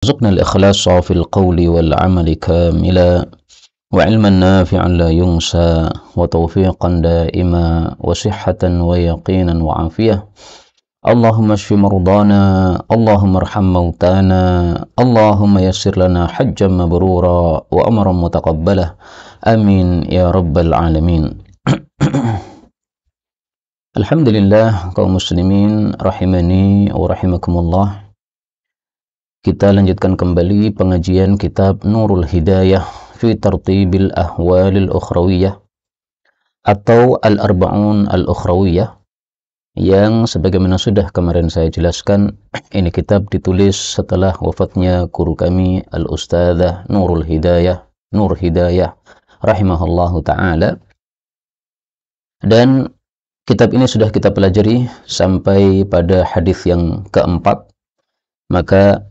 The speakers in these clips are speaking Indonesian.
رزقنا الإخلاص في القول والعمل كاملا وعلما نافعا لا ينسى وتوفيقا دائما وصحة ويقينا وعافية. اللهم اشف مرضانا، اللهم ارحم موتانا، اللهم يسر لنا حجا مبرورا وأمرا متقبلا، آمين يا رب العالمين. Alhamdulillah kaum muslimin rahimani wa rahimakumullah. Kita lanjutkan kembali pengajian kitab Nurul Hidayah fi Tartibil Ahwalil Ukhrawiyah atau Al-Arba'un Al-Ukhrawiyah, yang sebagaimana sudah kemarin saya jelaskan, ini kitab ditulis setelah wafatnya guru kami Al-Ustadzah Nurul Hidayah, Nur Hidayah rahimahullahu ta'ala. Dan kitab ini sudah kita pelajari sampai pada hadis yang keempat. Maka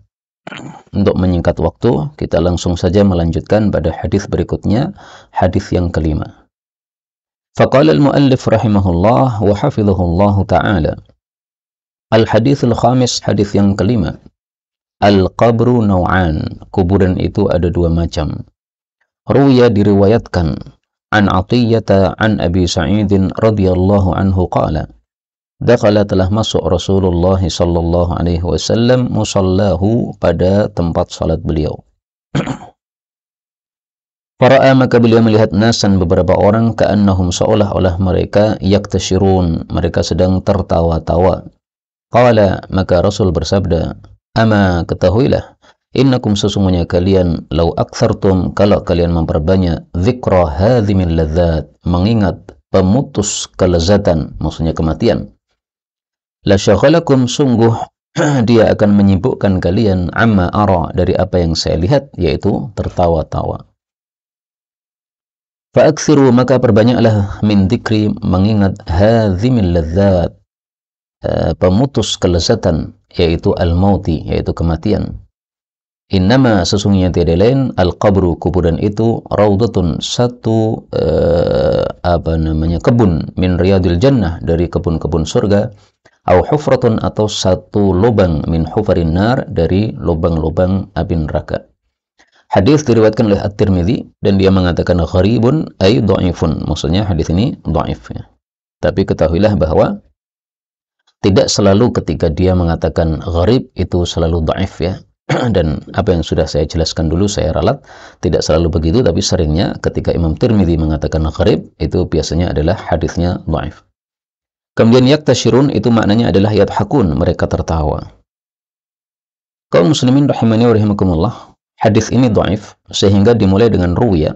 untuk menyingkat waktu, kita langsung saja melanjutkan pada hadis berikutnya, hadis yang kelima. Faqala al-muallif rahimahullah wa hafizahullah ta'ala. Al-hadithul khamis, hadis yang kelima. Al-qabru naw'an, kuburan itu ada dua macam. Ruya, diriwayatkan, an Atiyata an Abi Sa'idin radhiyallahu anhu qala, dakhala, telah masuk Rasulullah sallallahu alaihi wasallam musallahu, pada tempat salat beliau. Fara'a, maka beliau melihat nasan, beberapa orang, ka'annahum, seolah-olah mereka, yaktashirun, mereka sedang tertawa-tawa. Qala, maka Rasul bersabda, ama, ketahuilah, innakum, sesungguhnya kalian, lau aktsartum, kalau kalian memperbanyak, dzikra hadzimil ladzat, mengingat pemutus kelezatan, maksudnya kematian, la syaghalakum, sungguh dia akan menyibukkan kalian, amma ara, dari apa yang saya lihat, yaitu tertawa-tawa. Fa'aksiru, maka perbanyaklah, min dzikri, mengingat, hadzimil ladzat, pemutus kelezatan, yaitu al-mauti, yaitu kematian. Innama, sesungguhnya tiada lain, al-qabru, kuburan itu, raudatun, satu kebun, min riyadil jannah, dari kebun-kebun surga, au hufratun, atau satu lubang, min hufarin nar, dari lubang-lubang api neraka. Hadis diriwayatkan oleh At-Tirmidzi, dan dia mengatakan gharibun ay dhaifun, maksudnya hadis ini dhaif ya. Tapi ketahuilah bahwa tidak selalu ketika dia mengatakan gharib itu selalu dhaif ya. Dan apa yang sudah saya jelaskan dulu, saya ralat, tidak selalu begitu, tapi seringnya ketika Imam Tirmidzi mengatakan gharib, itu biasanya adalah hadisnya dhaif. Kemudian yaktashirun, itu maknanya adalah yadhakun, mereka tertawa. Kaum muslimin rahimani wa rahimakumullah, hadis ini dhaif sehingga dimulai dengan ruya,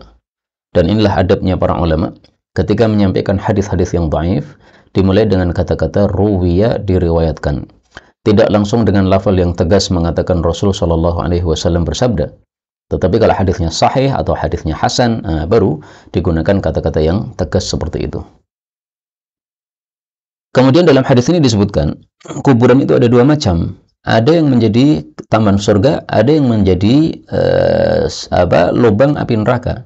dan inilah adabnya para ulama ketika menyampaikan hadis-hadis yang dhaif, dimulai dengan kata-kata ruwiya, diriwayatkan. Tidak langsung dengan lafal yang tegas mengatakan Rasul Shallallahu Alaihi Wasallam bersabda. Tetapi kalau hadisnya sahih atau hadisnya hasan, baru digunakan kata-kata yang tegas seperti itu. Kemudian dalam hadis ini disebutkan, kuburan itu ada dua macam. Ada yang menjadi taman surga, ada yang menjadi lubang api neraka.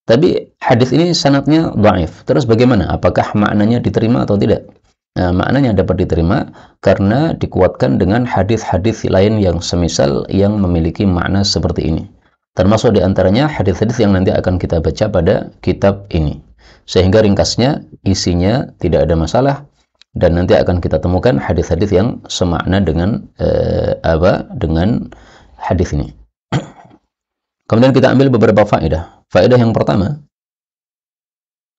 Tapi hadis ini sanadnya dhaif. Terus bagaimana? Apakah maknanya diterima atau tidak? Nah, maknanya dapat diterima karena dikuatkan dengan hadis-hadis lain yang semisal yang memiliki makna seperti ini. Termasuk diantaranya hadis-hadis yang nanti akan kita baca pada kitab ini. Sehingga ringkasnya, isinya tidak ada masalah, dan nanti akan kita temukan hadis-hadis yang semakna dengan dengan hadis ini. Kemudian kita ambil beberapa faedah. Faedah yang pertama,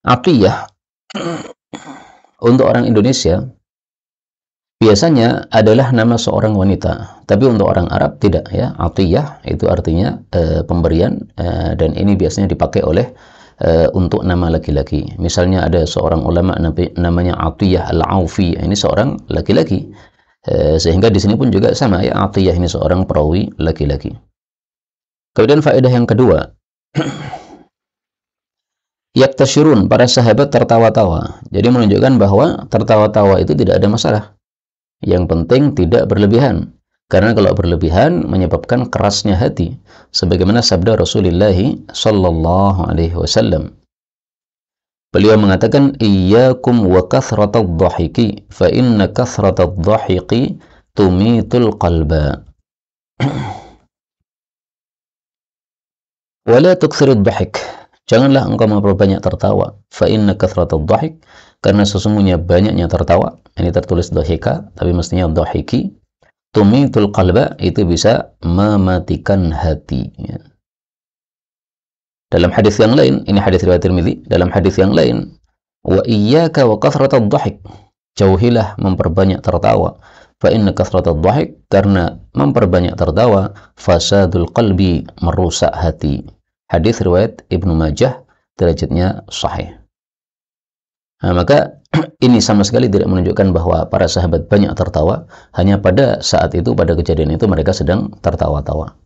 Atiyah untuk orang Indonesia biasanya adalah nama seorang wanita, tapi untuk orang Arab tidak ya. Atiyah itu artinya pemberian, dan ini biasanya dipakai oleh untuk nama laki-laki. Misalnya ada seorang ulama namanya Atiyah Al-Aufi, ini seorang laki-laki, sehingga di sini pun juga sama ya, Atiyah ini seorang perawi laki-laki. Kemudian faedah yang kedua, yaktashirun, para sahabat tertawa-tawa. Jadi menunjukkan bahwa tertawa-tawa itu tidak ada masalah. Yang penting tidak berlebihan. Karena kalau berlebihan menyebabkan kerasnya hati. Sebagaimana sabda Rasulullah sallallahu alaihi wasallam. Beliau mengatakan, iyyakum wa kathratadh dhahiki, fa inna kathratadh dhahiki tumitul qalba. Wala tuktsirid dhahik. Janganlah engkau memperbanyak tertawa. Fa inna kathratad dhahik, karena sesungguhnya banyaknya tertawa. Ini tertulis dhahika, tapi mestinya dhahiki. Tumitul qalba, itu bisa mematikan hati. Ya. Dalam hadis yang lain, ini hadis riwayat Tirmidzi, dalam hadis yang lain, wa iyyaka wa kathratad dhahik. Jauhilah memperbanyak tertawa. Fa inna kathratad dhahik, karena memperbanyak tertawa, fasadul qalbi, merusak hati. Hadis riwayat Ibnu Majah, derajatnya sahih. Nah, maka ini sama sekali tidak menunjukkan bahwa para sahabat banyak tertawa, hanya pada saat itu, pada kejadian itu mereka sedang tertawa-tawa.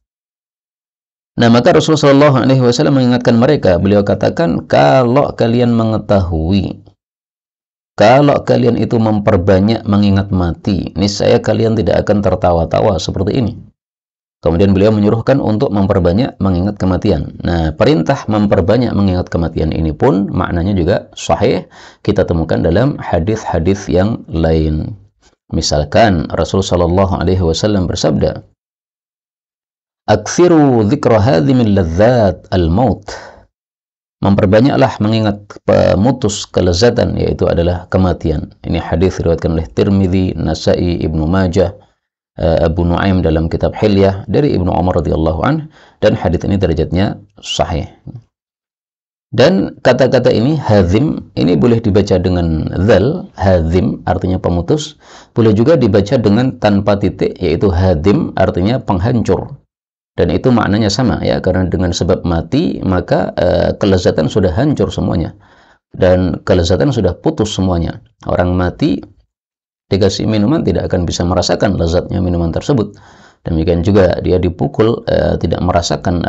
Nah, maka Rasulullah SAW mengingatkan mereka, beliau katakan, kalau kalian mengetahui, kalau kalian itu memperbanyak mengingat mati, niscaya kalian tidak akan tertawa-tawa seperti ini. Kemudian beliau menyuruhkan untuk memperbanyak mengingat kematian. Nah, perintah memperbanyak mengingat kematian ini pun maknanya juga sahih, kita temukan dalam hadis-hadis yang lain. Misalkan Rasulullah SAW bersabda, "Aktsiru dzikra hadhimil ladzat al-maut." Memperbanyaklah mengingat pemutus kelezatan, yaitu adalah kematian. Ini hadis diriwayatkan oleh Tirmidzi, Nasa'i, Ibnu Majah, Abu Nuaim dalam kitab Hilyah dari Ibnu Umar radhiyallahu anhu, dan hadis ini derajatnya sahih. Dan kata-kata ini hazim, ini boleh dibaca dengan zal, hazim artinya pemutus, boleh juga dibaca dengan tanpa titik, yaitu hadim artinya penghancur. Dan itu maknanya sama ya, karena dengan sebab mati maka kelezatan sudah hancur semuanya, dan kelezatan sudah putus semuanya. Orang mati dikasih minuman tidak akan bisa merasakan lezatnya minuman tersebut. Demikian juga dia dipukul tidak merasakan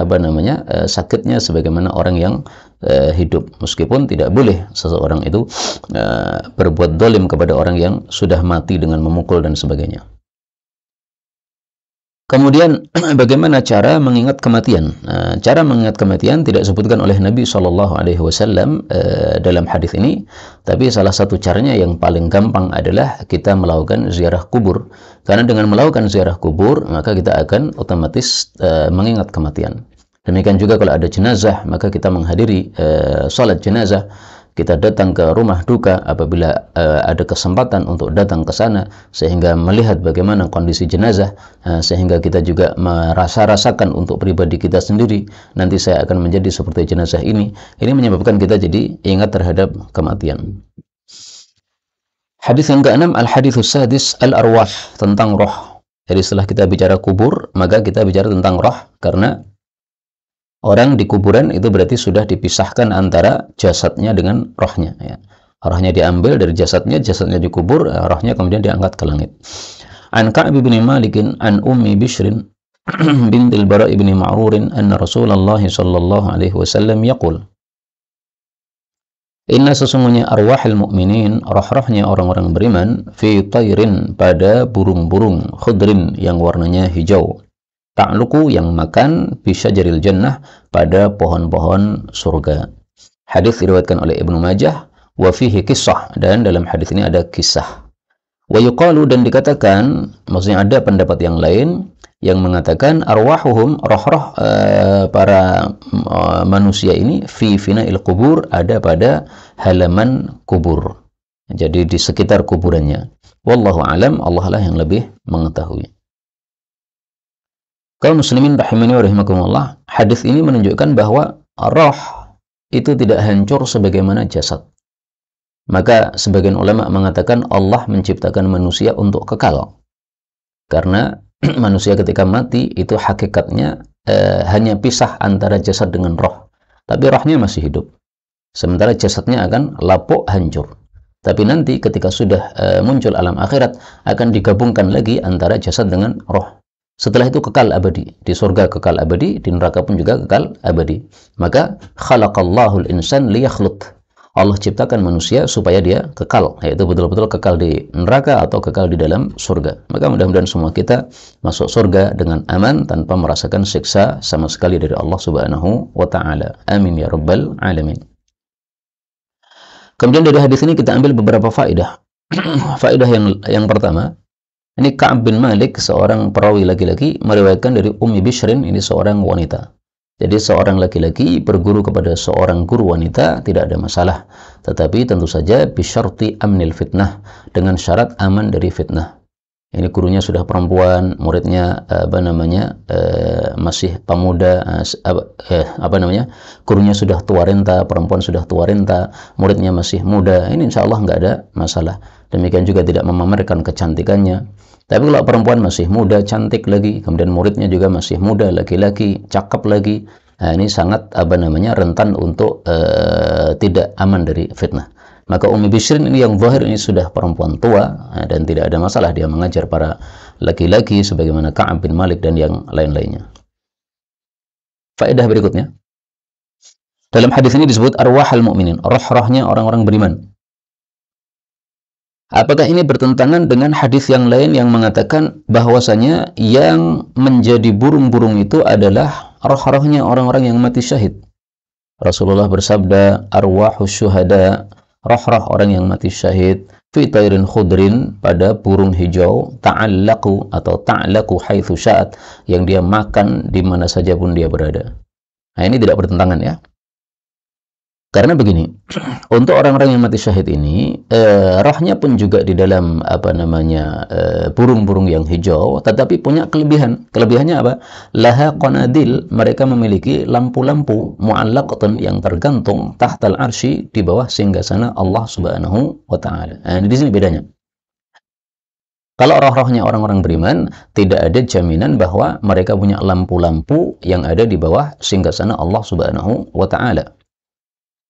sakitnya sebagaimana orang yang hidup. Meskipun tidak boleh seseorang itu berbuat dolim kepada orang yang sudah mati dengan memukul dan sebagainya. Kemudian bagaimana cara mengingat kematian? Cara mengingat kematian tidak disebutkan oleh Nabi SAW dalam hadis ini, tapi salah satu caranya yang paling gampang adalah kita melakukan ziarah kubur. Karena dengan melakukan ziarah kubur, maka kita akan otomatis mengingat kematian. Demikian juga kalau ada jenazah, maka kita menghadiri salat jenazah. Kita datang ke rumah duka apabila ada kesempatan untuk datang ke sana, sehingga melihat bagaimana kondisi jenazah, sehingga kita juga merasakan untuk pribadi kita sendiri, nanti saya akan menjadi seperti jenazah ini. Ini menyebabkan kita jadi ingat terhadap kematian. Hadis yang ke-6, al-haditsus sadis, al-arwah, tentang roh. Jadi setelah kita bicara kubur, maka kita bicara tentang roh, karena orang di kuburan itu berarti sudah dipisahkan antara jasadnya dengan rohnya. Ya. Rohnya diambil dari jasadnya dikubur, rohnya kemudian diangkat ke langit. An Ka'b bin Malik an Ummi Bishrin bintil Bara ibn Ma'rurin anna Rasulullah sallallahu alaihi wasallam yaqul, inna sesungguhnya arwahil mu'minin, roh-rohnya orang-orang beriman, fi tayrin, pada burung-burung, khudrin, yang warnanya hijau, ta'luku, yang makan, bisyajaril jannah, pada pohon-pohon surga. Hadis diriwayatkan oleh Ibnu Majah, wa fihi kisah, dan dalam hadis ini ada kisah. Wa yuqalu, dan dikatakan, maksudnya ada pendapat yang lain yang mengatakan arwahuhum, roh-roh para manusia ini, fi fina'il kubur, ada pada halaman kubur. Jadi di sekitar kuburannya. Wallahu alam, Allah lah yang lebih mengetahui. Kaum muslimin rahimani wa rahimakumullah, hadis ini menunjukkan bahwa roh itu tidak hancur sebagaimana jasad. Maka sebagian ulama mengatakan Allah menciptakan manusia untuk kekal. Karena manusia ketika mati itu hakikatnya hanya pisah antara jasad dengan roh. Tapi rohnya masih hidup. Sementara jasadnya akan lapuk, hancur. Tapi nanti ketika sudah muncul alam akhirat, akan digabungkan lagi antara jasad dengan roh. Setelah itu kekal abadi, di surga kekal abadi, di neraka pun juga kekal abadi. Maka khalaqallahul insan liyakhlut. Allah ciptakan manusia supaya dia kekal, yaitu betul-betul kekal di neraka atau kekal di dalam surga. Maka mudah-mudahan semua kita masuk surga dengan aman tanpa merasakan siksa sama sekali dari Allah Subhanahu wa taala. Amin ya rabbal alamin. Kemudian dari hadis ini kita ambil beberapa faedah. Faedah yang pertama, ini Ka'b bin Malik, seorang perawi laki-laki, meriwayatkan dari Ummi Bishrin, ini seorang wanita. Jadi seorang laki-laki berguru kepada seorang guru wanita tidak ada masalah, tetapi tentu saja bisyarti amnil fitnah, dengan syarat aman dari fitnah. Ini gurunya sudah perempuan, muridnya masih pemuda, gurunya sudah tua renta, perempuan sudah tua renta, muridnya masih muda. Ini insya Allah nggak ada masalah. Demikian juga tidak memamerkan kecantikannya. Tapi kalau perempuan masih muda, cantik lagi, kemudian muridnya juga masih muda, laki-laki, cakep lagi, nah ini sangat rentan untuk tidak aman dari fitnah. Maka Ummi Bishrin ini yang zahir ini sudah perempuan tua, dan tidak ada masalah dia mengajar para laki-laki sebagaimana Ka'ab bin Malik dan yang lain-lainnya. Faedah berikutnya. Dalam hadis ini disebut arwahal mu'minin, roh-rohnya orang-orang beriman. Apakah ini bertentangan dengan hadis yang lain yang mengatakan bahwasanya yang menjadi burung-burung itu adalah roh-rohnya orang-orang yang mati syahid? Rasulullah bersabda, arwahus syuhada, roh-roh orang yang mati syahid, fi tairin khudrin, pada burung hijau, ta'allaqu atau ta'laqu haitsu sya'at, yang dia makan di mana saja pun dia berada. Nah, ini tidak bertentangan ya. Karena begini, untuk orang-orang yang mati syahid ini, rohnya pun juga di dalam burung-burung yang hijau, tetapi punya kelebihan. Kelebihannya apa? Laha qanadil, mereka memiliki lampu-lampu mu'allaqatan yang tergantung tahtal arsy, di bawah singgasana Allah Subhanahu wa taala. Nah, di sini bedanya. Kalau roh-rohnya orang-orang beriman, tidak ada jaminan bahwa mereka punya lampu-lampu yang ada di bawah singgasana Allah Subhanahu wa taala.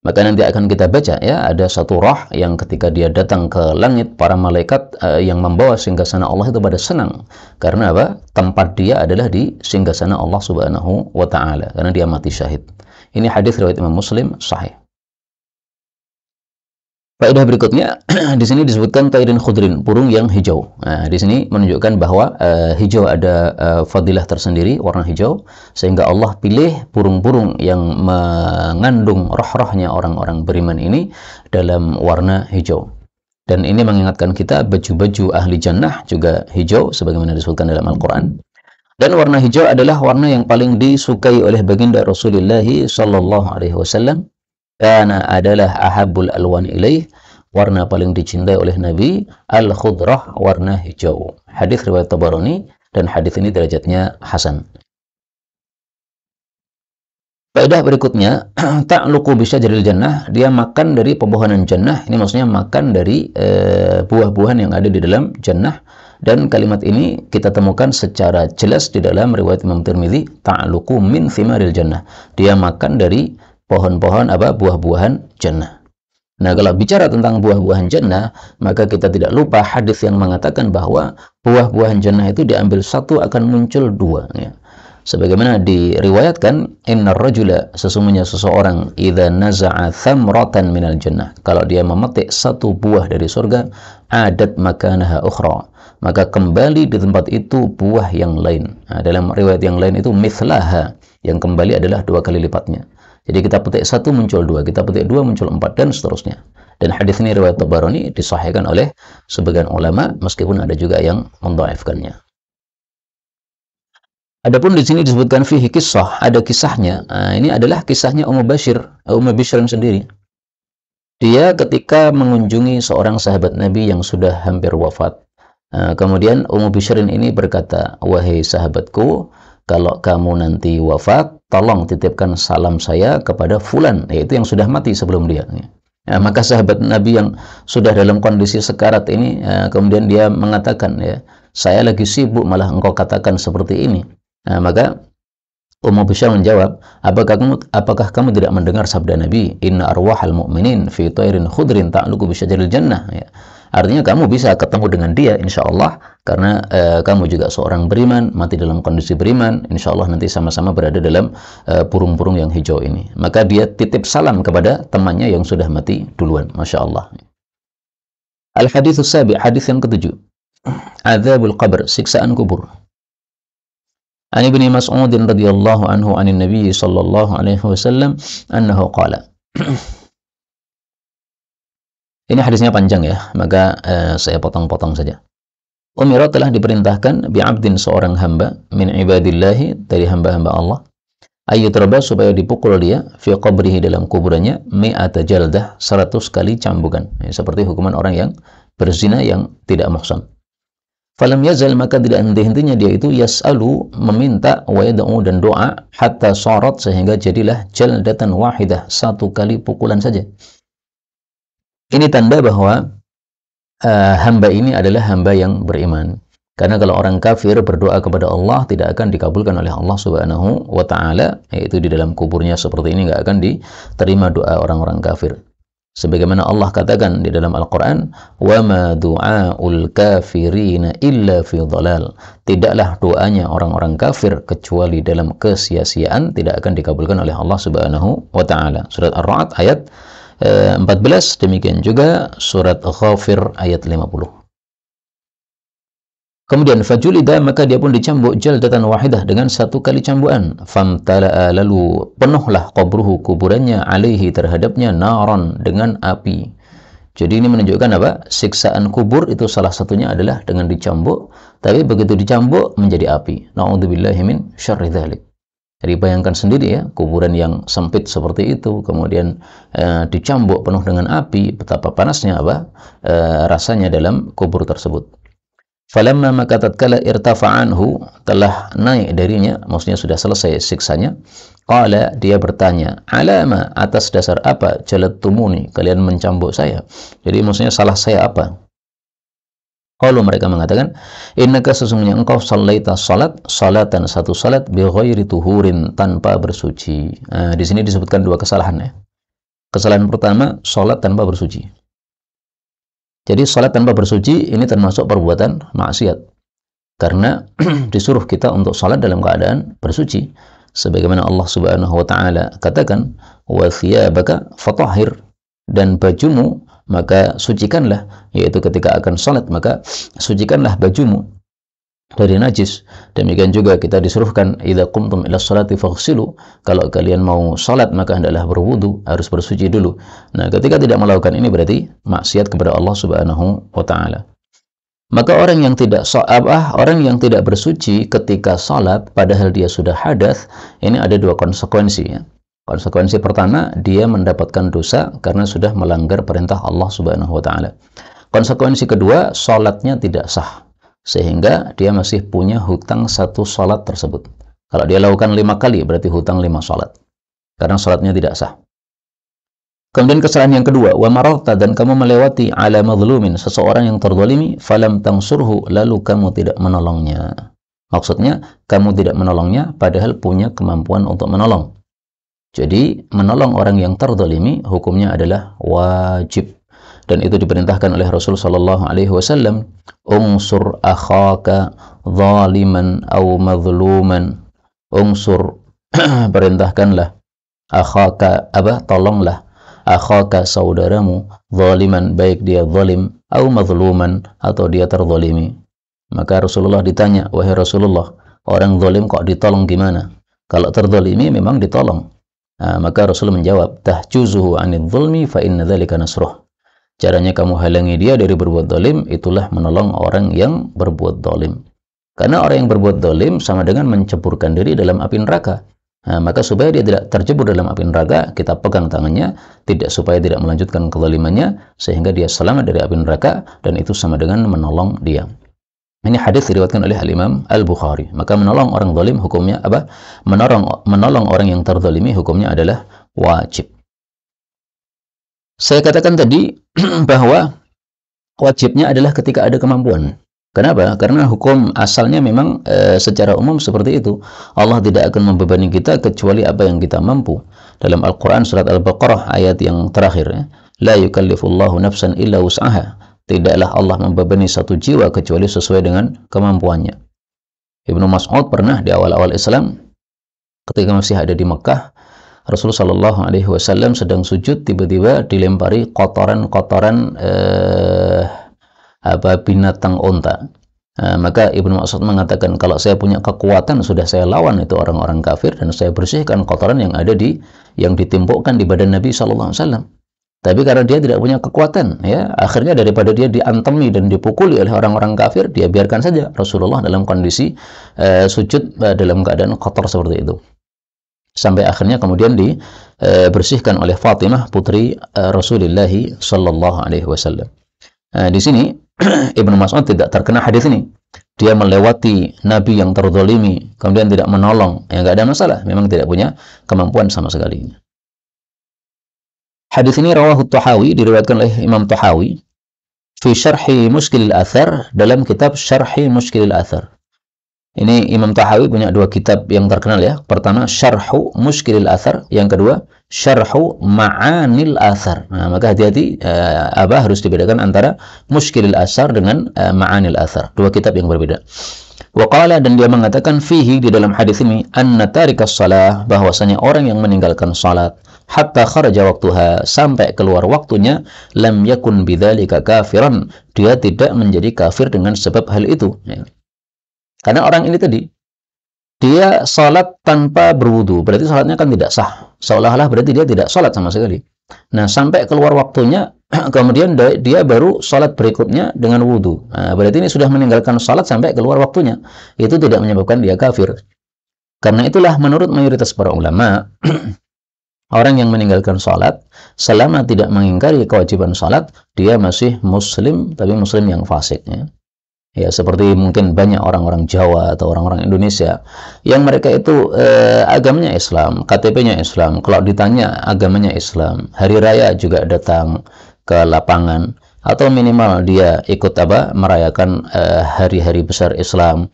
Maka nanti akan kita baca ya, ada satu roh yang ketika dia datang ke langit, para malaikat yang membawa singgasana Allah itu pada senang. Karena apa? Tempat dia adalah di singgasana Allah Subhanahu wa taala, karena dia mati syahid. Ini hadis riwayat Imam Muslim sahih. Faedah berikutnya, di sini disebutkan tairin khudrin, burung yang hijau. Nah, di sini menunjukkan bahwa hijau ada fadilah tersendiri, warna hijau, sehingga Allah pilih burung-burung yang mengandung roh-rohnya orang-orang beriman ini dalam warna hijau. Dan ini mengingatkan kita baju-baju ahli jannah juga hijau, sebagaimana disebutkan dalam Al-Quran. Dan warna hijau adalah warna yang paling disukai oleh baginda Rasulullah sallallahu alaihi wasallam. Karena adalah ahabul alwan ilaih, warna paling dicintai oleh Nabi, al-khudrah, warna hijau. Hadis riwayat Tabarani, dan hadis ini derajatnya hasan. Faedah berikutnya, ta'luqu bisyajaril jannah, dia makan dari pepohonan jannah. Ini maksudnya makan dari buah-buahan yang ada di dalam jannah. Dan kalimat ini kita temukan secara jelas di dalam riwayat Imam Tirmidzi, ta'luqu min thimaril jannah. Dia makan dari pohon-pohon buah-buahan jannah. Nah, kalau bicara tentang buah-buahan jannah, maka kita tidak lupa hadis yang mengatakan bahwa buah-buahan jannah itu diambil satu akan muncul dua ya. Sebagaimana diriwayatkan, innar rajula, sesungguhnya seseorang, idza naza'a thamratan minal jannah, kalau dia memetik satu buah dari surga, adat makanaha ukhra, maka kembali di tempat itu buah yang lain. Nah, dalam riwayat yang lain itu mithlaha, yang kembali adalah dua kali lipatnya. Jadi kita petik satu muncul dua, kita petik dua muncul empat, dan seterusnya. Dan hadis ini riwayat Tabarani, disahihkan oleh sebagian ulama, meskipun ada juga yang mendhaifkannya. Adapun di sini disebutkan fihi kisah, ada kisahnya. Nah, ini adalah kisahnya Ummu Bishrin sendiri. Dia ketika mengunjungi seorang sahabat Nabi yang sudah hampir wafat. Kemudian Ummu Bishrin ini berkata, wahai sahabatku, kalau kamu nanti wafat, tolong titipkan salam saya kepada fulan, yaitu yang sudah mati sebelum dia. Nah, maka sahabat Nabi yang sudah dalam kondisi sekarat ini, kemudian dia mengatakan, ya, saya lagi sibuk, malah engkau katakan seperti ini. Nah, maka Ummu Bishrin menjawab, apakah kamu tidak mendengar sabda Nabi, inna arwahal mu'minin fi tairin khudrin ta'luqu bisyajaril jannah. Ya. Artinya kamu bisa ketemu dengan dia insya Allah, karena kamu juga seorang beriman, mati dalam kondisi beriman, insya Allah nanti sama-sama berada dalam burung-burung yang hijau ini. Maka dia titip salam kepada temannya yang sudah mati duluan. Masya Allah. Al-haditsus sabi', hadis yang ketujuh, adzabul qabr, siksaan kubur. An Ibnu Mas'ud radhiyallahu anhu anin Nabi sallallahu alaihi wasallam annahu qala. Ini hadisnya panjang ya, maka saya potong-potong saja. Umira, telah diperintahkan bi'abdin, seorang hamba, min ibadillahi, dari hamba-hamba Allah, ayyudraba, supaya dipukul dia fi qabrihi, dalam kuburannya, mi'ata jaldah, 100 kali cambukan. Seperti hukuman orang yang berzina yang tidak muhsan. Falam yazal, maka tidak henti-hentinya dia itu yas'alu, meminta, wa yad'u, dan doa, hatta sarat, sehingga jadilah jaldatan wahidah, 1 kali pukulan saja. Ini tanda bahwa hamba ini adalah hamba yang beriman. Karena kalau orang kafir berdoa kepada Allah, tidak akan dikabulkan oleh Allah Subhanahu wa Ta'ala, yaitu di dalam kuburnya seperti ini nggak akan diterima doa orang-orang kafir. Sebagaimana Allah katakan di dalam Al-Quran, وَمَا دُعَاءُ الْكَافِرِينَ إِلَّا فِي ضَلَالٍ. Tidaklah doanya orang-orang kafir kecuali dalam kesia-siaan, tidak akan dikabulkan oleh Allah Subhanahu wa Ta'ala. Surat Ar-Ra'd ayat 14, demikian juga surat Ghafir ayat 50. Kemudian fajulida, maka dia pun dicambuk jaldatan wahidah, dengan 1 kali cambukan. Famtala'a, lalu penuhlah qabruhu, kuburannya, alaihi, terhadapnya, naran, dengan api. Jadi ini menunjukkan apa? Siksaan kubur itu salah satunya adalah dengan dicambuk, tapi begitu dicambuk menjadi api. Na'udzubillahi min syarri dzalik. Jadi bayangkan sendiri ya, kuburan yang sempit seperti itu, kemudian dicambuk penuh dengan api, betapa panasnya rasanya dalam kubur tersebut. Falamma, maka tatkala irtafa'anhu, telah naik darinya, maksudnya sudah selesai siksanya, qala, dia bertanya, alama, atas dasar apa, jalattumuni, kalian mencambuk saya. Jadi maksudnya salah saya apa? Qalu, mereka mengatakan, innaka, sesungguhnya engkau, sallaita, salatan, 1 salat, bi ghairi tuhurin, tanpa bersuci. Di sini disebutkan 2 kesalahan ya. Kesalahan pertama, salat tanpa bersuci. Jadi salat tanpa bersuci ini termasuk perbuatan maksiat. Karena disuruh kita untuk salat dalam keadaan bersuci. Sebagaimana Allah Subhanahu wa Ta'ala katakan, wa thiyabaka fatahhir, dan bajumu maka sucikanlah, yaitu ketika akan salat maka sucikanlah bajumu dari najis. Demikian juga kita disuruhkan, idza qumtum ila sholati faghsilu, kalau kalian mau salat maka hendaklah berwudu, harus bersuci dulu. Nah, ketika tidak melakukan ini berarti maksiat kepada Allah Subhanahu wa Ta'ala. Maka orang yang tidak bersuci ketika salat padahal dia sudah hadas, ini ada 2 konsekuensi ya. Konsekuensi pertama, dia mendapatkan dosa karena sudah melanggar perintah Allah Subhanahu wa Ta'ala. Konsekuensi kedua, salatnya tidak sah, sehingga dia masih punya hutang 1 salat tersebut. Kalau dia lakukan 5 kali, berarti hutang 5 salat, karena salatnya tidak sah. Kemudian kesalahan yang kedua, wa mararta, dan kamu melewati ala mazlumin, seseorang yang terzalimi, falam tangsurhu, lalu kamu tidak menolongnya. Maksudnya, kamu tidak menolongnya padahal punya kemampuan untuk menolong. Jadi, menolong orang yang terzalimi hukumnya adalah wajib. Dan itu diperintahkan oleh Rasul sallallahu alaihi wasallam, unsur akhaka zaliman au mazluman. Unsur, perintahkanlah, akhaka, tolonglah, akhaka, saudaramu, zaliman, baik dia zalim, au mazluman, atau dia terzalimi. Maka Rasulullah ditanya, wahai Rasulullah, orang zalim kok ditolong gimana? Kalau terzalimi memang ditolong. Maka Rasul menjawab, tahjuzuhu 'anil zulmi fa inna dzalika nasruh. Caranya kamu halangi dia dari berbuat zalim, itulah menolong orang yang berbuat zalim. Karena orang yang berbuat zalim sama dengan menceburkan diri dalam api neraka. Maka supaya dia tidak tercebur dalam api neraka, kita pegang tangannya, supaya tidak melanjutkan kezalimannya, sehingga dia selamat dari api neraka, dan itu sama dengan menolong dia. Ini hadis diriwayatkan oleh Al-Imam Al-Bukhari. Maka menolong orang zalim hukumnya menolong orang yang terzalimi hukumnya adalah wajib. Saya katakan tadi bahwa wajibnya adalah ketika ada kemampuan. Kenapa? Karena hukum asalnya memang secara umum seperti itu. Allah tidak akan membebani kita kecuali apa yang kita mampu. Dalam Al-Quran surat Al-Baqarah ayat yang terakhir, ya, la yukallifullahu nafsan illa wus'aha. Tidaklah Allah membebani satu jiwa kecuali sesuai dengan kemampuannya. Ibnu Mas'ud pernah di awal-awal Islam, ketika masih ada di Mekah, Rasulullah Shallallahu Alaihi Wasallam sedang sujud, tiba-tiba dilempari kotoran-kotoran binatang onta. Maka Ibnu Mas'ud mengatakan, kalau saya punya kekuatan sudah saya lawan itu orang-orang kafir dan saya bersihkan kotoran yang ada yang ditimpukkan di badan Nabi Shallallahu Alaihi Wasallam. Tapi karena dia tidak punya kekuatan, ya, akhirnya daripada dia diantemi dan dipukuli oleh orang-orang kafir, dia biarkan saja Rasulullah dalam kondisi sujud dalam keadaan kotor seperti itu. sampai akhirnya kemudian dibersihkan oleh Fatimah putri Rasulullah sallallahu alaihi wasallam. Di sini Ibnu Mas'ud tidak terkena hadis ini. Dia melewati Nabi yang terzalimi, kemudian tidak menolong, ya nggak ada masalah. Memang tidak punya kemampuan sama sekali. Hadis ini rawahu Tahawi, diriwayatkan oleh Imam Tahawi fi syarhi Mushkilil Athar, dalam kitab Syarhi Mushkilil Athar. Ini Imam Tahawi punya dua kitab yang terkenal ya. Pertama Syarhu Mushkilil Athar, yang kedua Syarhu Ma'anil Athar. Nah, maka hati-hati harus dibedakan antara Mushkilil Athar dengan Ma'anil Athar. Dua kitab yang berbeda. Waqala, dan dia mengatakan fihi, di dalam hadis ini, anna tarikas salah, bahwasanya orang yang meninggalkan salat hatta kharaja waktuha, sampai keluar waktunya, lam yakun bidzalika kafiran, dia tidak menjadi kafir dengan sebab hal itu. Ya. Karena orang ini tadi, dia salat tanpa berwudu, berarti salatnya kan tidak sah. Seolah-olah berarti dia tidak salat sama sekali. Nah, sampai keluar waktunya, kemudian dia baru salat berikutnya dengan wudu. Nah, berarti ini sudah meninggalkan salat sampai keluar waktunya. Itu tidak menyebabkan dia kafir. Karena itulah menurut mayoritas para ulama, orang yang meninggalkan salat selama tidak mengingkari kewajiban salat, dia masih muslim, tapi muslim yang fasik. Ya, seperti mungkin banyak orang-orang Jawa atau orang-orang Indonesia yang mereka itu agamanya Islam, KTP-nya Islam, kalau ditanya agamanya Islam, hari raya juga datang ke lapangan, atau minimal dia ikut merayakan hari-hari besar Islam,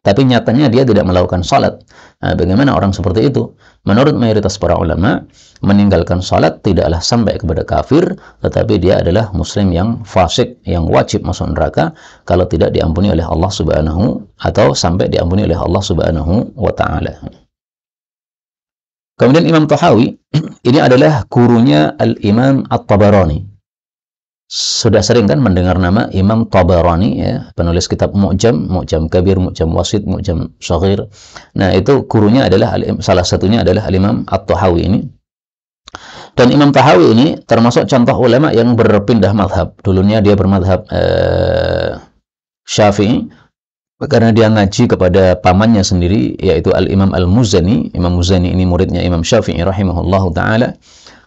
tapi nyatanya dia tidak melakukan salat. Nah, bagaimana orang seperti itu? Menurut mayoritas para ulama, meninggalkan salat tidaklah sampai kepada kafir, tetapi dia adalah muslim yang fasik, yang wajib masuk neraka kalau tidak diampuni oleh Allah Subhanahu, atau sampai diampuni oleh Allah Subhanahu wa taala. Kemudian Imam Tahawi ini adalah gurunya Al-Imam At-Tabarani. Sudah sering kan mendengar nama Imam Tabarani, ya, penulis kitab Mu'jam, Mu'jam Kabir, Mu'jam Wasit, Mu'jam Shaghir. Nah, itu gurunya adalah salah satunya adalah Imam At-Tahawi ini. Dan Imam Tahawi ini termasuk contoh ulama yang berpindah madhab. Dulunya dia bermadhab Syafi'i, karena dia ngaji kepada pamannya sendiri, yaitu Al-Imam Al-Muzani. Imam Muzani ini muridnya Imam Syafi'i rahimahullahu ta'ala.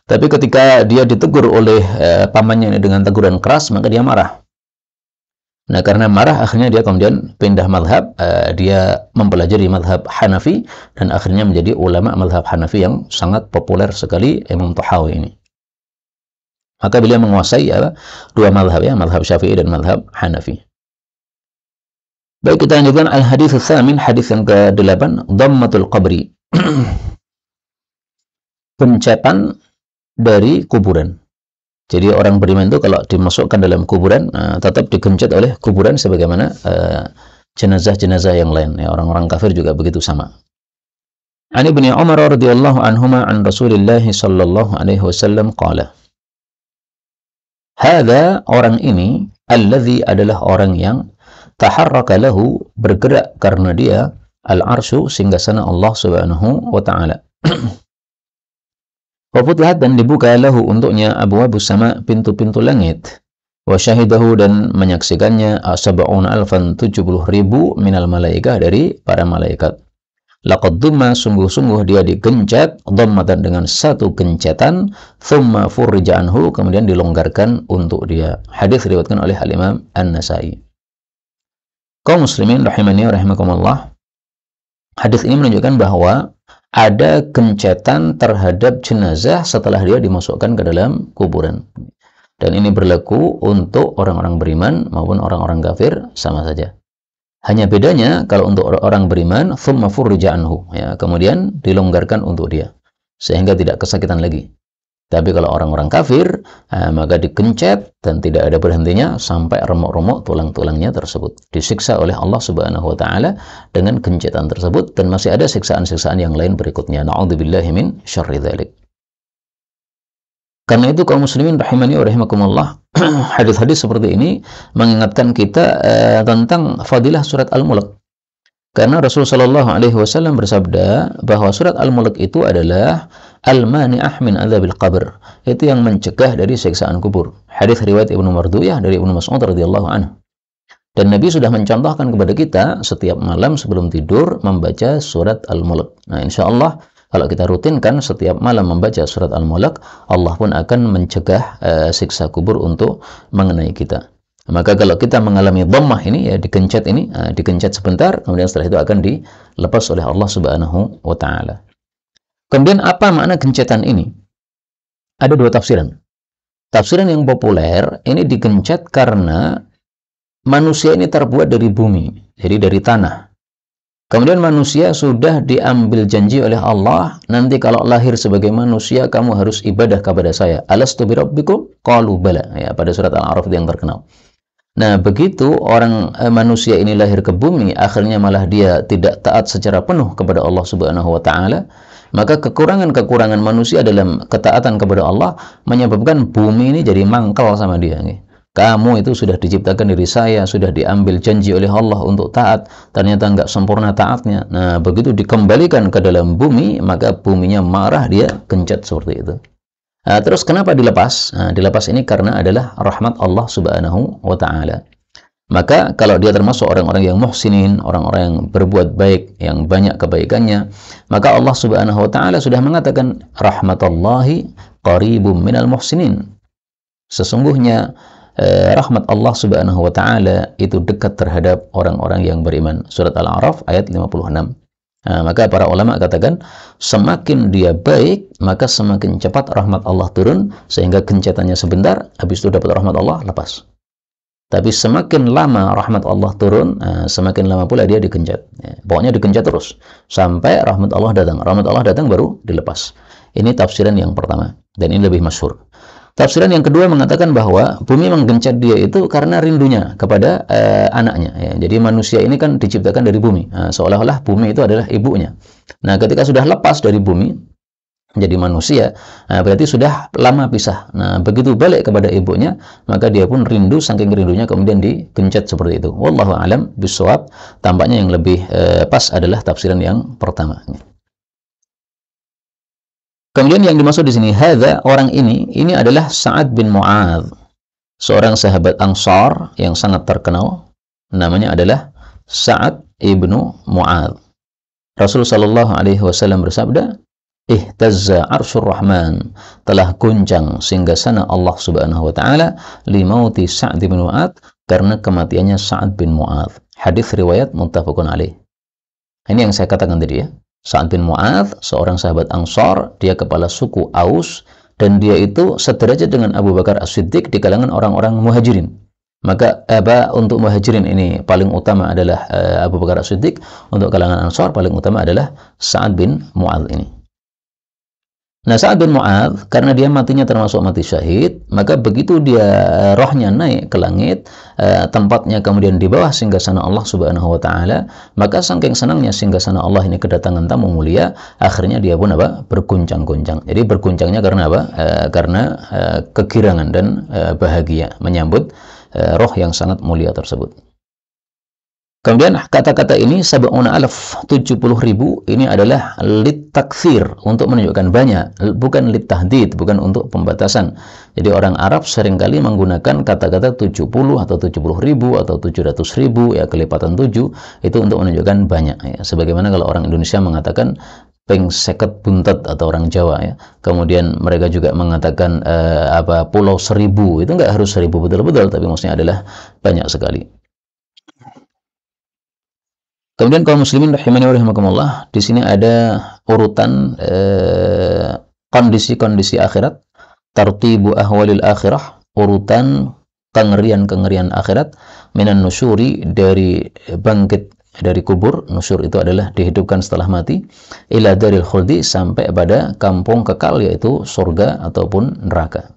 Tapi ketika dia ditegur oleh pamannya dengan teguran keras, maka dia marah. Nah, karena marah, akhirnya dia kemudian pindah madhab. Dia mempelajari madhab Hanafi, dan akhirnya menjadi ulama madhab Hanafi yang sangat populer sekali, Imam Tahawi ini. Maka beliau menguasai dua madhab, ya, madhab Syafi'i dan madhab Hanafi. Baik, kita lanjutkan al-hadits ats-tsamin, hadis yang ke-8, dhammatul qabri. Pencetan dari kuburan. Jadi orang beriman itu kalau dimasukkan dalam kuburan, tetap digencet oleh kuburan sebagaimana jenazah-jenazah yang lain. Ya, orang-orang kafir juga begitu sama. An Ibnu Umar radhiyallahu anhuma an Rasulillah sallallahu alaihi wasallam qala. Hadza, orang ini, alladzi, adalah orang yang taharraka lahu, bergerak karena dia, al-arsyu, singgasana Allah Subhanahu wa taala. Wafutihat, dan dibuka lahu untuknya abwabus sama, pintu-pintu langit. Wa syahidahu, dan menyaksikannya sab'una alfan, 70.000 minal malaikah, dari para malaikat. Laqad dhumma, sungguh-sungguh dia digencet, dhammatan, dengan satu gencetan, thumma furrija anhu, kemudian dilonggarkan untuk dia. Hadis diriwayatkan oleh Al-Imam An-Nasai. Kaum muslimin rahimani wa rahimakumullah, hadis ini menunjukkan bahwa ada gencetan terhadap jenazah setelah dia dimasukkan ke dalam kuburan. Dan ini berlaku untuk orang-orang beriman maupun orang-orang kafir, sama saja. Hanya bedanya kalau untuk orang beriman, thumma furrija anhu, ya, kemudian dilonggarkan untuk dia, sehingga tidak kesakitan lagi. Tapi kalau orang-orang kafir, maka digencet dan tidak ada berhentinya sampai remuk-remuk tulang-tulangnya tersebut. Disiksa oleh Allah Subhanahu wa taala dengan gencetan tersebut, dan masih ada siksaan-siksaan yang lain berikutnya. Na'udzubillahi min syarri dzalik. Karena itu kaum muslimin rahimani wa rahimakumullah, hadis-hadis seperti ini mengingatkan kita tentang fadilah surat Al-Mulk. Karena Rasulullah Shallallahu Alaihi Wasallam bersabda bahwa surat Al-Mulk itu adalah al-mani'ah min adzabil qabr, itu yang mencegah dari siksaan kubur. Hadis riwayat Ibnu Marduyah dari Ibnu Mas'ud radhiyallahu anhu. Dan Nabi sudah mencontohkan kepada kita setiap malam sebelum tidur membaca surat Al-Mulk. Nah, insya Allah Kalau kita rutinkan setiap malam membaca surat Al-Mulk, Allah pun akan mencegah siksa kubur untuk mengenai kita. Maka kalau kita mengalami dhammah ini, ya dikencet ini, dikencet sebentar, kemudian setelah itu akan dilepas oleh Allah Subhanahu wa taala. Kemudian apa makna gencetan ini? Ada dua tafsiran. Tafsiran yang populer, ini digencet karena manusia ini terbuat dari bumi, jadi dari tanah. Kemudian manusia sudah diambil janji oleh Allah, nanti kalau lahir sebagai manusia kamu harus ibadah kepada saya. Alastu birabbikum? Qalu bala. Ya, pada surat Al-A'raf yang terkenal. Nah, begitu orang manusia ini lahir ke bumi, akhirnya malah dia tidak taat secara penuh kepada Allah Subhanahu wa taala, maka kekurangan-kekurangan manusia dalam ketaatan kepada Allah menyebabkan bumi ini jadi mangkal sama dia. Kamu itu sudah diciptakan dari saya, sudah diambil janji oleh Allah untuk taat, ternyata nggak sempurna taatnya. Nah, begitu dikembalikan ke dalam bumi, maka buminya marah, dia kencet seperti itu. Nah, terus kenapa dilepas? Nah, dilepas ini karena adalah rahmat Allah Subhanahu wa taala. Maka kalau dia termasuk orang-orang yang muhsinin, orang-orang yang berbuat baik, yang banyak kebaikannya, maka Allah Subhanahu wa taala sudah mengatakan rahmatullahi qaribum minal muhsinin. Sesungguhnya rahmat Allah Subhanahu wa taala itu dekat terhadap orang-orang yang beriman. Surat Al-A'raf ayat 56. Nah, maka para ulama katakan semakin dia baik, maka semakin cepat rahmat Allah turun, sehingga gencetannya sebentar, habis itu dapat rahmat Allah, lepas. Tapi semakin lama rahmat Allah turun, semakin lama pula dia dikencet. Ya, pokoknya dikencet terus sampai rahmat Allah datang. Rahmat Allah datang baru dilepas. Ini tafsiran yang pertama, dan ini lebih masyhur. Tafsiran yang kedua mengatakan bahwa bumi menggencet dia itu karena rindunya kepada anaknya. Ya. Jadi manusia ini kan diciptakan dari bumi. Seolah-olah bumi itu adalah ibunya. Nah, ketika sudah lepas dari bumi, jadi manusia, berarti sudah lama pisah. Nah, begitu balik kepada ibunya, maka dia pun rindu, saking rindunya kemudian digencet seperti itu. Wallahu a'lam bishawab. Tampaknya yang lebih pas adalah tafsiran yang pertama. Kemudian yang dimaksud di sini, hadza, orang ini adalah Sa'ad bin Mu'adz, seorang sahabat Ansar yang sangat terkenal. Namanya adalah Sa'ad ibnu Mu'adz. Rasulullah sallallahu alaihi wasallam bersabda, "Ihtazza 'arsyur Rahman", telah guncang singgasana Allah Subhanahu wa taala, limauti Sa'ad bin Mu'adz, karena kematiannya Sa'ad bin Mu'adz. Hadis riwayat muttafaqun alaih. Ini yang saya katakan tadi ya. Sa'ad bin Mu'adz, seorang sahabat Ansar, dia kepala suku Aus, dan dia itu sederajat dengan Abu Bakar As-Siddiq di kalangan orang-orang muhajirin. Maka untuk muhajirin ini paling utama adalah Abu Bakar As-Siddiq, untuk kalangan Ansar paling utama adalah Sa'ad bin Mu'adz ini. Nah, Sa'ad bin Mu'adz, karena dia matinya termasuk mati syahid, maka begitu dia rohnya naik ke langit, tempatnya kemudian di bawah singgasana Allah Subhanahu wa taala, maka saking senangnya singgasana Allah ini kedatangan tamu mulia, akhirnya dia pun berguncang-guncang. Jadi berguncangnya karena apa? Karena kegirangan dan bahagia menyambut roh yang sangat mulia tersebut. Kemudian kata-kata ini sab'una alaf, 70.000, ini adalah lit takfir, untuk menunjukkan banyak, bukan lit tahdid, bukan untuk pembatasan. Jadi orang Arab seringkali menggunakan kata-kata 70 atau 70.000 atau 700.000, ya kelipatan 7, itu untuk menunjukkan banyak. Ya. Sebagaimana kalau orang Indonesia mengatakan peng seket buntet, atau orang Jawa ya. Kemudian mereka juga mengatakan pulau 1000, itu nggak harus 1000 betul-betul, tapi maksudnya adalah banyak sekali. Kemudian kaum muslimin rahimani wa rahimakumullah, di sini ada urutan kondisi-kondisi akhirat, tartibu ahwalil akhirah, urutan kengerian-kengerian akhirat, minan nusyuri, dari bangkit dari kubur, nusyur itu adalah dihidupkan setelah mati, ila daril khuldi, sampai pada kampung kekal, yaitu surga ataupun neraka.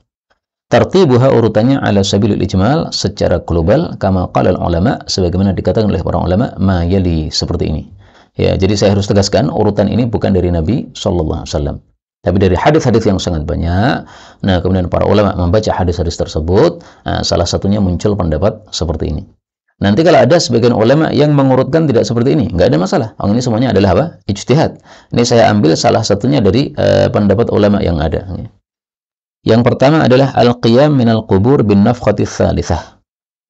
Tartibuha, urutannya, ala sabilil ijmal, secara global, kama qala ulama, sebagaimana dikatakan oleh para ulama, ma yali, seperti ini. Ya, jadi saya harus tegaskan, urutan ini bukan dari Nabi sallallahu alaihi wasallam, tapi dari hadis-hadis yang sangat banyak. Nah, kemudian para ulama membaca hadis-hadis tersebut, salah satunya muncul pendapat seperti ini. Nanti kalau ada sebagian ulama yang mengurutkan tidak seperti ini, nggak ada masalah. Ini semuanya adalah apa? Ijtihad. Ini saya ambil salah satunya dari pendapat ulama yang ada. Yang pertama adalah al-qiyam minal qubur bin nafkhati tsalitsah.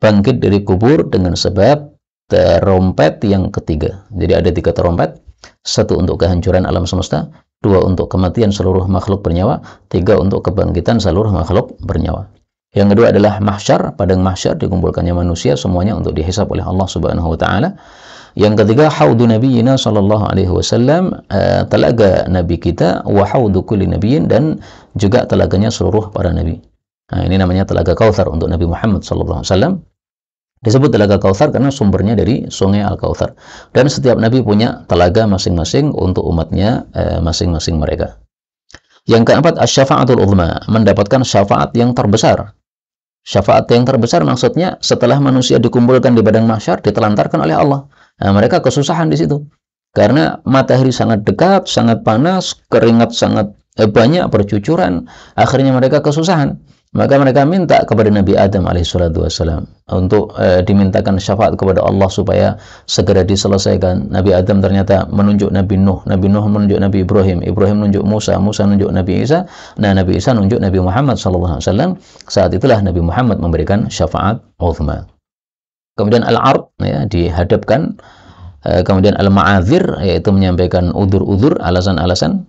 Bangkit dari kubur dengan sebab terompet yang ketiga. Jadi ada 3 terompet. Satu untuk kehancuran alam semesta, 2 untuk kematian seluruh makhluk bernyawa, 3 untuk kebangkitan seluruh makhluk bernyawa. Yang kedua adalah mahsyar, padang mahsyar, dikumpulkannya manusia semuanya untuk dihisab oleh Allah Subhanahu wa taala. Yang ketiga, haudu nabiyina sallallahu alaihi wasallam, telaga nabi kita, wa haudu kulli nabiyyin, dan juga telaganya seluruh para nabi. Nah, ini namanya telaga Kautsar untuk Nabi Muhammad sallallahu alaihi wasallam. Disebut telaga Kautsar karena sumbernya dari sungai Al-Kautsar. Dan setiap nabi punya telaga masing-masing untuk umatnya masing-masing mereka. Yang keempat, asy-syafa'atul uzma, mendapatkan syafaat yang terbesar. Syafaat yang terbesar maksudnya setelah manusia dikumpulkan di padang mahsyar, ditelantarkan oleh Allah. Nah, mereka kesusahan di situ. Karena matahari sangat dekat, sangat panas, keringat sangat banyak bercucuran, akhirnya mereka kesusahan. Maka mereka minta kepada Nabi Adam alaihissalatu wassalam untuk dimintakan syafaat kepada Allah supaya segera diselesaikan. Nabi Adam ternyata menunjuk Nabi Nuh, Nabi Nuh menunjuk Nabi Ibrahim, Ibrahim menunjuk Musa, Musa menunjuk Nabi Isa, nah Nabi Isa menunjuk Nabi Muhammad sallallahu alaihi wasallam. Saat itulah Nabi Muhammad memberikan syafaat uzma. Kemudian al-ard, ya, dihadapkan. Kemudian al-ma'adzir, yaitu menyampaikan udzur-udzur, alasan-alasan.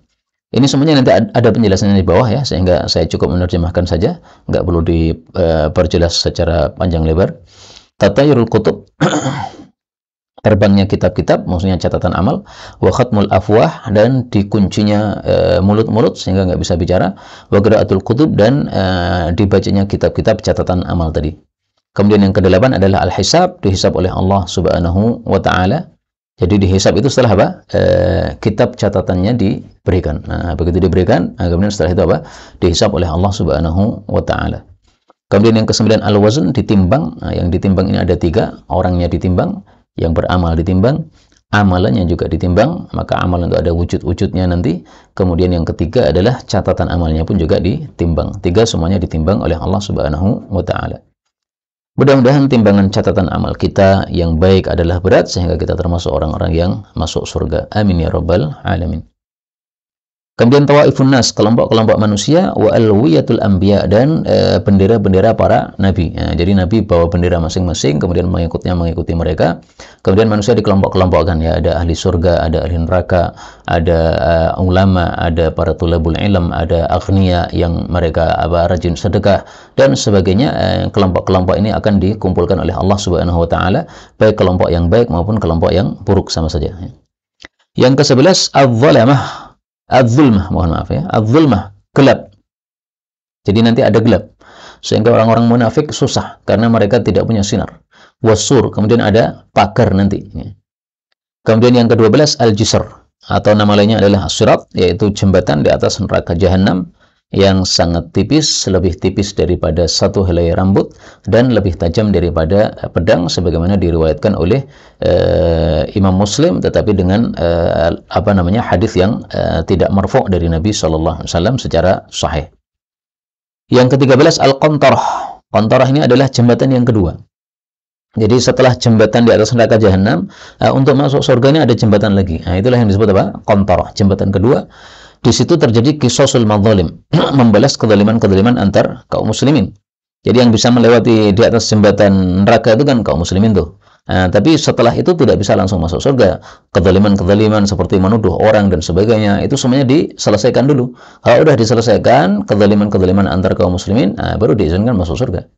Ini semuanya nanti ada penjelasannya di bawah, ya, sehingga saya cukup menerjemahkan saja, nggak perlu diperjelas secara panjang lebar. Tatayurul kutub, terbangnya kitab-kitab, maksudnya catatan amal. Wa khatmul afwah, dan dikuncinya mulut-mulut sehingga nggak bisa bicara. Wa qiraatul kutub, dan dibacanya kitab-kitab catatan amal tadi. Kemudian yang kedelapan adalah al-hisab, dihisab oleh Allah Subhanahu wa taala. Jadi dihisab itu setelah apa? Kitab catatannya diberikan. Nah, begitu diberikan, kemudian setelah itu apa? Dihisab oleh Allah Subhanahu wa taala. Kemudian yang ke-9 al-wazn, ditimbang. Nah, yang ditimbang ini ada 3, orangnya ditimbang, yang beramal ditimbang, amalannya juga ditimbang, maka amalan itu ada wujud-wujudnya nanti. Kemudian yang ketiga adalah catatan amalnya pun juga ditimbang. 3 semuanya ditimbang oleh Allah Subhanahu wa taala. Mudah-mudahan timbangan catatan amal kita yang baik adalah berat sehingga kita termasuk orang-orang yang masuk surga. Amin ya rabbal alamin. Kemudian tawaifun nas, kelompok-kelompok manusia, wa alwiyatul anbiya, dan bendera-bendera para nabi. Jadi nabi bawa bendera masing-masing, kemudian mengikuti mereka. Kemudian manusia dikelompok-kelompokkan, ya, ada ahli surga, ada ahli neraka, ada ulama, ada para tulabul ilm, ada aghnia yang mereka rajin sedekah dan sebagainya. Kelompok-kelompok ini akan dikumpulkan oleh Allah Subhanahu wa taala, baik kelompok yang baik maupun kelompok yang buruk sama saja. Yang ke-11 adz-dzalamah, az-zulmah, mohon maaf ya, az-zulmah, gelap. Jadi nanti ada gelap sehingga orang-orang munafik susah karena mereka tidak punya sinar. Wasur, kemudian ada pagar nanti. Kemudian yang ke-12 al-jisr, atau nama lainnya adalah as-sirat, yaitu jembatan di atas neraka jahanam yang sangat tipis, lebih tipis daripada satu helai rambut dan lebih tajam daripada pedang, sebagaimana diriwayatkan oleh Imam Muslim, tetapi dengan hadis yang tidak marfu' dari Nabi sallallahu alaihi wasallam secara sahih. Yang ke-13 al-qantarah. Qantarah ini adalah jembatan yang kedua. Jadi setelah jembatan di atas neraka jahanam, untuk masuk surga ini ada jembatan lagi. Nah, itulah yang disebut apa? Qantarah, jembatan kedua. Di situ terjadi qisasul madzalim, membalas kezaliman-kezaliman antar kaum muslimin. Jadi yang bisa melewati di atas jembatan neraka itu kan kaum muslimin tuh. Nah, tapi setelah itu tidak bisa langsung masuk surga. Kezaliman-kezaliman seperti menuduh orang dan sebagainya, itu semuanya diselesaikan dulu. Kalau sudah diselesaikan kezaliman-kezaliman antar kaum muslimin, baru diizinkan masuk surga.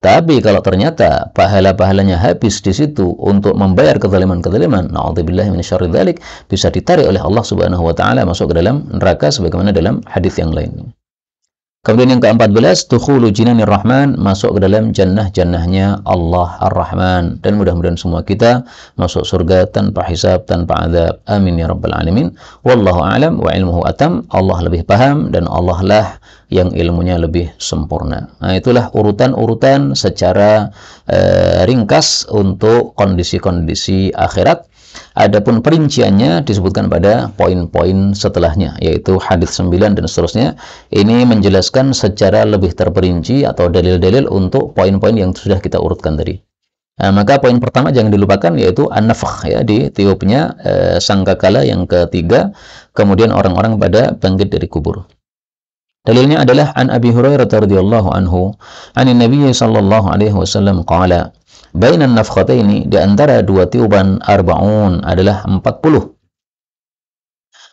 Tapi kalau ternyata pahala-pahalanya habis di situ untuk membayar kezaliman-kezaliman, na'udzubillahi minasyarri dzalik, bisa ditarik oleh Allah Subhanahu wa taala masuk ke dalam neraka sebagaimana dalam hadis yang lain. Kemudian yang ke-14, dukhulu jinanir rahman, masuk ke dalam jannah-jannahnya Allah Ar-Rahman. Dan mudah-mudahan semua kita masuk surga tanpa hisab, tanpa azab. Amin ya rabbal alamin. Wallahu a'lam wa ilmuhu atam. Allah lebih paham dan Allah lah yang ilmunya lebih sempurna. Nah, itulah urutan-urutan secara ringkas untuk kondisi-kondisi akhirat. Adapun perinciannya disebutkan pada poin-poin setelahnya, yaitu hadis 9 dan seterusnya. Ini menjelaskan secara lebih terperinci atau dalil-dalil untuk poin-poin yang sudah kita urutkan tadi. Nah, maka poin pertama jangan dilupakan, yaitu an-nafkh, ya, di tiupnya sangkakala yang ketiga, kemudian orang-orang pada bangkit dari kubur. Dalilnya adalah an Abi Hurairah radhiyallahu anhu, anin Nabi sallallahu alaihi wasallam qala, bainan nafkhataini, di antara dua tiupan, arba'un, adalah 40.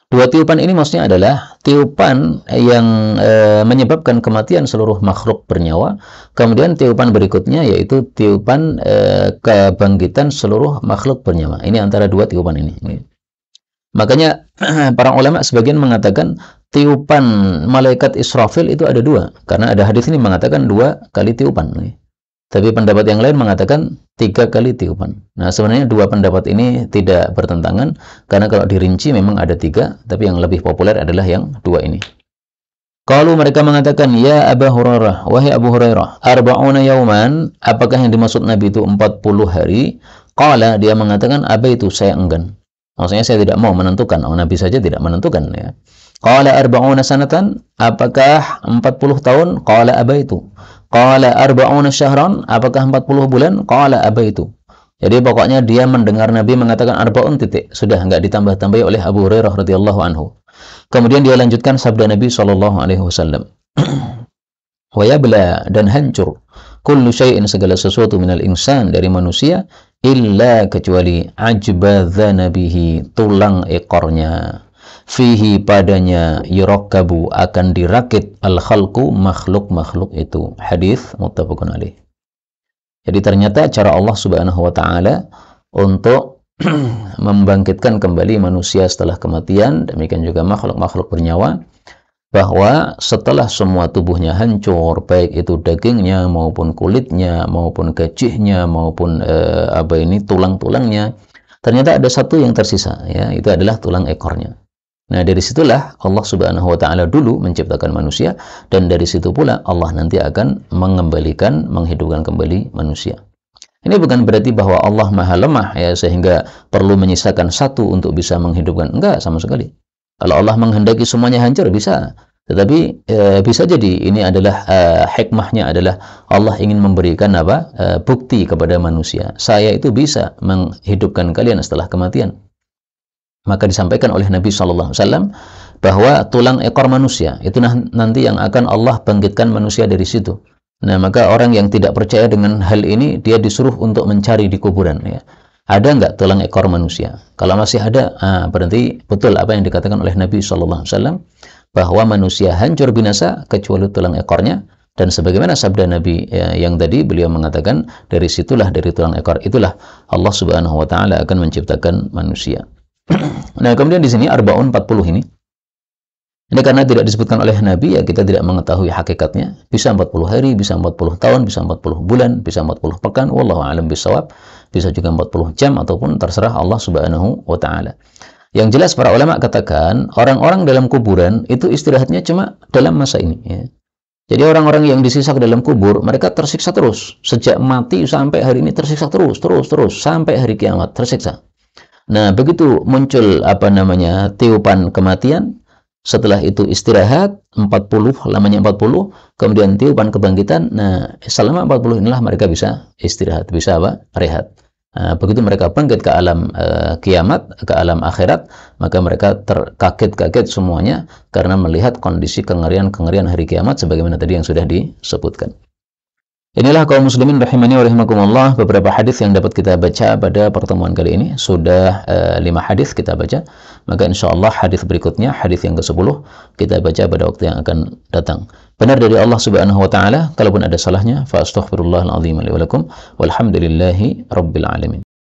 Dua tiupan ini maksudnya adalah tiupan yang menyebabkan kematian seluruh makhluk bernyawa. Kemudian tiupan berikutnya yaitu tiupan kebangkitan seluruh makhluk bernyawa. Ini antara dua tiupan ini. Makanya para ulama sebagian mengatakan tiupan malaikat Israfil itu ada dua. Karena ada hadis ini mengatakan 2 kali tiupan. Tapi pendapat yang lain mengatakan 3 kali tiupan. Nah, sebenarnya dua pendapat ini tidak bertentangan, karena kalau dirinci memang ada 3, tapi yang lebih populer adalah yang 2 ini. Kalau mereka mengatakan, ya Abu Hurairah, wahai Abu Hurairah, arba'una yauman, apakah yang dimaksud Nabi itu 40 hari? Qala, dia mengatakan, itu saya enggan. Maksudnya saya tidak mau menentukan, Nabi saja tidak menentukan. Ya. Qala arba'una sanatan, apakah 40 tahun? Qala itu. Qala arba'una syahran, apakah 40 bulan? Qala itu. Jadi pokoknya dia mendengar Nabi mengatakan arba'un titik, sudah enggak ditambah-tambahi oleh Abu Hurairah radhiyallahu anhu. Kemudian dia lanjutkan sabda Nabi sallallahu alaihi wasallam. Wa yabla, dan hancur kullu syai'in, segala sesuatu minal insan, dari manusia, illa kecuali ajbadha nabihi, tulang ekornya. Fihi, padanya, yurakkabu, akan dirakit al-khalqu, makhluk-makhluk itu. Hadis muttafaqun alaih. Jadi ternyata cara Allah Subhanahu wa taala untuk membangkitkan kembali manusia setelah kematian, demikian juga makhluk-makhluk bernyawa, bahwa setelah semua tubuhnya hancur, baik itu dagingnya maupun kulitnya maupun gajihnya maupun tulang-tulangnya, ternyata ada satu yang tersisa, ya, itu adalah tulang ekornya. Nah, dari situlah Allah Subhanahu wa taala dulu menciptakan manusia, dan dari situ pula Allah nanti akan mengembalikan, menghidupkan kembali manusia. Ini bukan berarti bahwa Allah maha lemah, ya, sehingga perlu menyisakan satu untuk bisa menghidupkan. Enggak, sama sekali. Kalau Allah menghendaki semuanya hancur, bisa. Tetapi bisa jadi ini adalah hikmahnya adalah Allah ingin memberikan bukti kepada manusia. Saya itu bisa menghidupkan kalian setelah kematian. Maka disampaikan oleh Nabi SAW bahwa tulang ekor manusia itu nanti yang akan Allah bangkitkan manusia dari situ. Nah, maka orang yang tidak percaya dengan hal ini, dia disuruh untuk mencari di kuburan. Ya. Ada nggak tulang ekor manusia? Kalau masih ada, berarti betul apa yang dikatakan oleh Nabi SAW bahwa manusia hancur binasa kecuali tulang ekornya. Dan sebagaimana sabda Nabi yang tadi, beliau mengatakan dari situlah, dari tulang ekor itulah Allah Subhanahu wa taala akan menciptakan manusia. Nah, kemudian di sini arba'un 40 ini karena tidak disebutkan oleh Nabi, ya kita tidak mengetahui hakikatnya. Bisa 40 hari, bisa 40 tahun, bisa 40 bulan, bisa 40 pekan, wallahu a'lam bishawab. Bisa juga 40 jam ataupun terserah Allah Subhanahu wa taala. Yang jelas para ulama katakan orang-orang dalam kuburan itu istirahatnya cuma dalam masa ini, ya. Jadi orang-orang yang disisa ke dalam kubur, mereka tersiksa terus. Sejak mati sampai hari ini tersiksa terus sampai hari kiamat tersiksa. Nah, begitu muncul tiupan kematian, setelah itu istirahat 40, lamanya 40, kemudian tiupan kebangkitan. Nah, selama 40 inilah mereka bisa istirahat, bisa rehat. Nah, begitu mereka bangkit ke alam kiamat, ke alam akhirat, maka mereka terkaget-kaget semuanya karena melihat kondisi kengerian-kengerian hari kiamat sebagaimana tadi yang sudah disebutkan. Inilah kaum muslimin rahimani wa rahimakumullah, beberapa hadis yang dapat kita baca pada pertemuan kali ini. Sudah 5 hadis kita baca. Maka insyaallah hadis berikutnya, hadis yang ke-10, kita baca pada waktu yang akan datang. Benar dari Allah Subhanahu wa taala, kalaupun ada salahnya fa astaghfirullahal azim li wa lakum walhamdulillahi rabbil alamin.